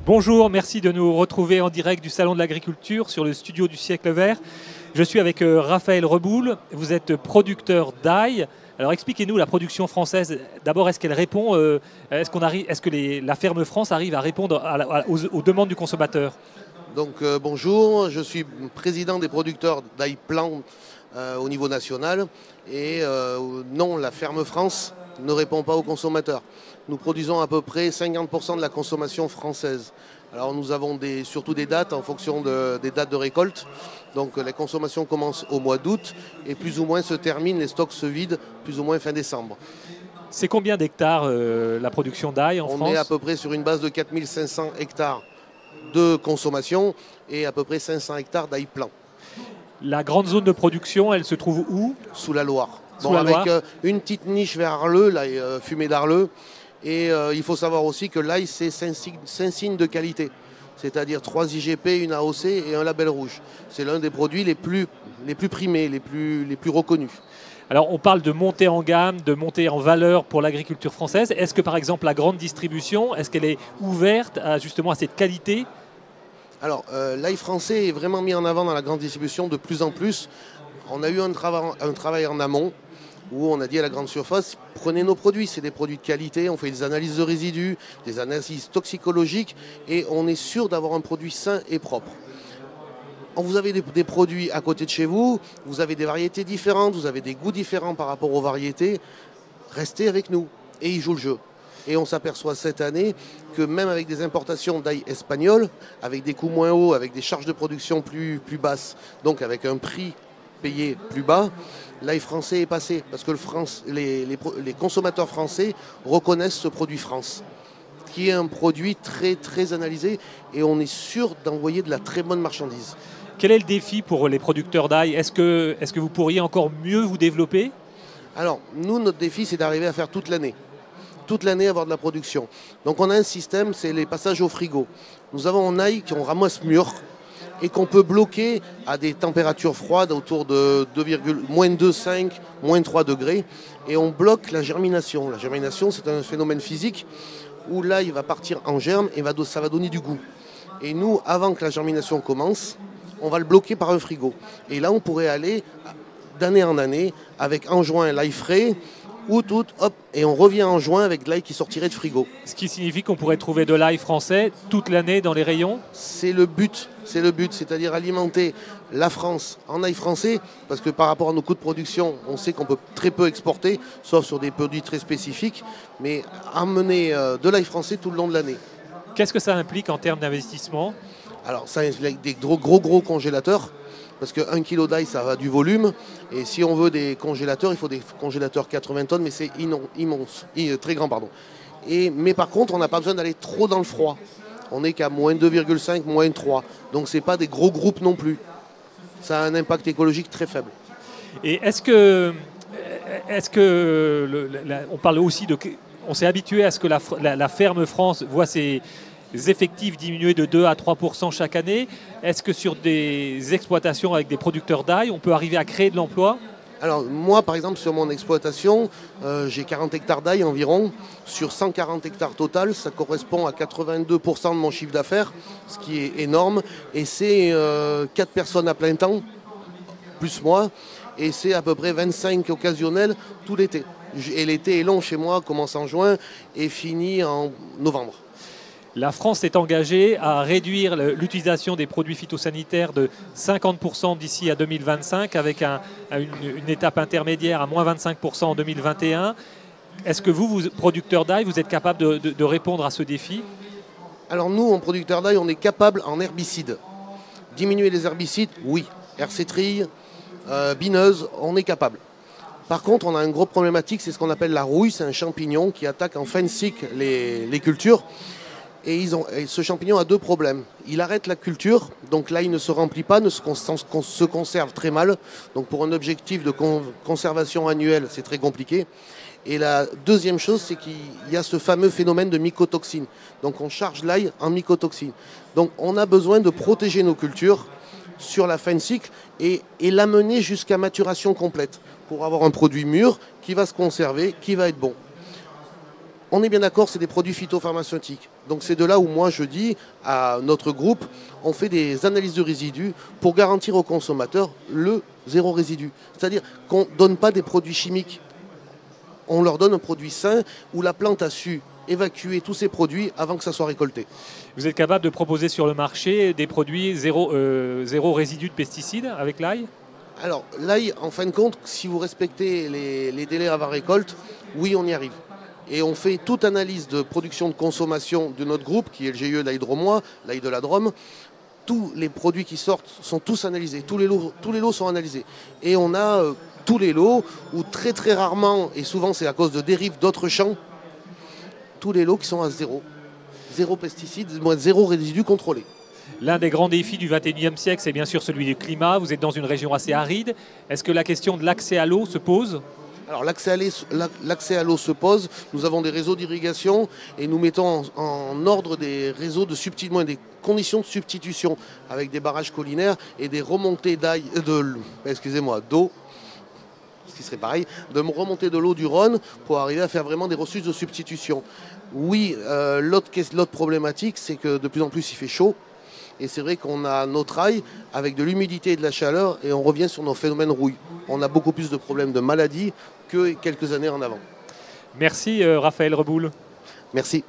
Bonjour, merci de nous retrouver en direct du Salon de l'Agriculture sur le studio du Siècle Vert. Je suis avec Raphaël Reboul, vous êtes producteur d'ail. Alors expliquez-nous la production française. D'abord, est-ce qu'elle répond, est-ce que la ferme France arrive à répondre aux demandes du consommateur? Donc bonjour, je suis président des producteurs d'ail plan au niveau national et non, la ferme France ne répond pas aux consommateurs. Nous produisons à peu près 50% de la consommation française. Alors nous avons surtout des dates en fonction des dates de récolte. Donc les consommations commencent au mois d'août et plus ou moins se terminent, les stocks se vident plus ou moins fin décembre. C'est combien d'hectares la production d'ail en France? On est à peu près sur une base de 4500 hectares de consommation et à peu près 500 hectares d'ail plan. La grande zone de production, elle se trouve où? Sous la Loire. Avec une petite niche vers Arleux, l'ail fumé d'Arleux. Et il faut savoir aussi que l'ail, c'est 5 signes de qualité. C'est-à-dire 3 IGP, une AOC et un label rouge. C'est l'un des produits les plus primés, les plus reconnus. Alors on parle de montée en gamme, de montée en valeur pour l'agriculture française. Est-ce que par exemple la grande distribution, est-ce qu'elle est ouverte justement à cette qualité? Alors l'ail français est vraiment mis en avant dans la grande distribution de plus en plus. On a eu un travail en amont où on a dit à la grande surface, prenez nos produits, c'est des produits de qualité, on fait des analyses de résidus, des analyses toxicologiques et on est sûr d'avoir un produit sain et propre. Vous avez des produits à côté de chez vous, vous avez des variétés différentes, vous avez des goûts différents par rapport aux variétés, restez avec nous et ils jouent le jeu. Et on s'aperçoit cette année que même avec des importations d'ail espagnol, avec des coûts moins hauts, avec des charges de production plus basses, donc avec un prix payé plus bas, l'ail français est passé parce que les consommateurs français reconnaissent ce produit France, qui est un produit très très analysé et on est sûr d'envoyer de la très bonne marchandise. Quel est le défi pour les producteurs d'ail? Est-ce que vous pourriez encore mieux vous développer? Alors nous, notre défi, c'est d'arriver à faire toute l'année avoir de la production. Donc on a un système, c'est les passages au frigo. Nous avons un ail qu'on ramasse mûr et qu'on peut bloquer à des températures froides autour de moins 2,5, moins 3 degrés. Et on bloque la germination. La germination, c'est un phénomène physique où l'ail va partir en germe et ça va donner du goût. Et nous, avant que la germination commence, on va le bloquer par un frigo. Et là, on pourrait aller d'année en année avec en juin l'ail frais, août, hop, et on revient en juin avec de l'ail qui sortirait de frigo. Ce qui signifie qu'on pourrait trouver de l'ail français toute l'année dans les rayons? C'est le but, c'est-à-dire alimenter la France en ail français, parce que par rapport à nos coûts de production, on sait qu'on peut très peu exporter, sauf sur des produits très spécifiques, mais emmener de l'ail français tout le long de l'année. Qu'est-ce que ça implique en termes d'investissement? Alors ça implique des gros congélateurs, parce qu'un kilo d'ail, ça va du volume. Et si on veut des congélateurs, il faut des congélateurs 80 tonnes, mais c'est immense, très grand, pardon. Mais par contre, on n'a pas besoin d'aller trop dans le froid. On n'est qu'à moins 2,5, moins 3. Donc ce n'est pas des gros groupes non plus. Ça a un impact écologique très faible. Et on parle aussi on s'est habitué à ce que la ferme France voit ses effectifs diminuer de 2 à 3% chaque année. Est-ce que sur des exploitations avec des producteurs d'ail, on peut arriver à créer de l'emploi? Alors moi, par exemple, sur mon exploitation, j'ai 40 hectares d'ail environ. Sur 140 hectares total, ça correspond à 82% de mon chiffre d'affaires, ce qui est énorme. Et c'est 4 personnes à plein temps, plus moi. Et c'est à peu près 25 occasionnels tout l'été. Et l'été est long chez moi, commence en juin et finit en novembre. La France s'est engagée à réduire l'utilisation des produits phytosanitaires de 50% d'ici à 2025, avec une étape intermédiaire à moins 25% en 2021. Est-ce que vous, producteurs d'ail, vous êtes capable de répondre à ce défi? Alors nous, en producteurs d'ail, on est capable en herbicides. Diminuer les herbicides, oui. Hercétrille, bineuse, on est capable. Par contre, on a une grosse problématique, c'est ce qu'on appelle la rouille. C'est un champignon qui attaque en fin de cycle les cultures. Et ce champignon a 2 problèmes. Il arrête la culture, donc là il ne se remplit pas, se conserve très mal. Donc pour un objectif de conservation annuelle, c'est très compliqué. Et la deuxième chose, c'est qu'il y a ce fameux phénomène de mycotoxine. Donc on charge l'ail en mycotoxine. Donc on a besoin de protéger nos cultures sur la fin de cycle et l'amener jusqu'à maturation complète pour avoir un produit mûr qui va se conserver, qui va être bon. on est bien d'accord, c'est des produits phytopharmaceutiques. Donc c'est de là où moi je dis à notre groupe, on fait des analyses de résidus pour garantir aux consommateurs le zéro résidu. C'est-à-dire qu'on ne donne pas des produits chimiques. On leur donne un produit sain où la plante a su évacuer tous ces produits avant que ça soit récolté. Vous êtes capable de proposer sur le marché des produits zéro résidu de pesticides avec l'ail? Alors l'ail, en fin de compte, si vous respectez les délais avant récolte, oui, on y arrive. Et on fait toute analyse de production de consommation de notre groupe, qui est le GIE l'ail dromois, l'ail de la Drôme. Tous les produits qui sortent sont tous analysés, tous les lots sont analysés. Et on a tous les lots où très très rarement, et souvent c'est à cause de dérives d'autres champs, tous les lots qui sont à zéro pesticides, zéro résidu contrôlé. L'un des grands défis du XXIe siècle, c'est bien sûr celui du climat. Vous êtes dans une région assez aride. Est-ce que la question de l'accès à l'eau se pose? Alors l'accès à l'eau se pose. Nous avons des réseaux d'irrigation et nous mettons en ordre des réseaux de substitution, des conditions de substitution avec des barrages collinaires et des remontées d'eau. Ce qui serait pareil, de remonter de l'eau du Rhône pour arriver à faire vraiment des ressources de substitution. Oui, l'autre problématique, c'est que de plus en plus il fait chaud. Et c'est vrai qu'on a notre ail avec de l'humidité et de la chaleur et on revient sur nos phénomènes rouille. On a beaucoup plus de problèmes de maladies que quelques années en avant. Merci Raphaël Reboul. Merci.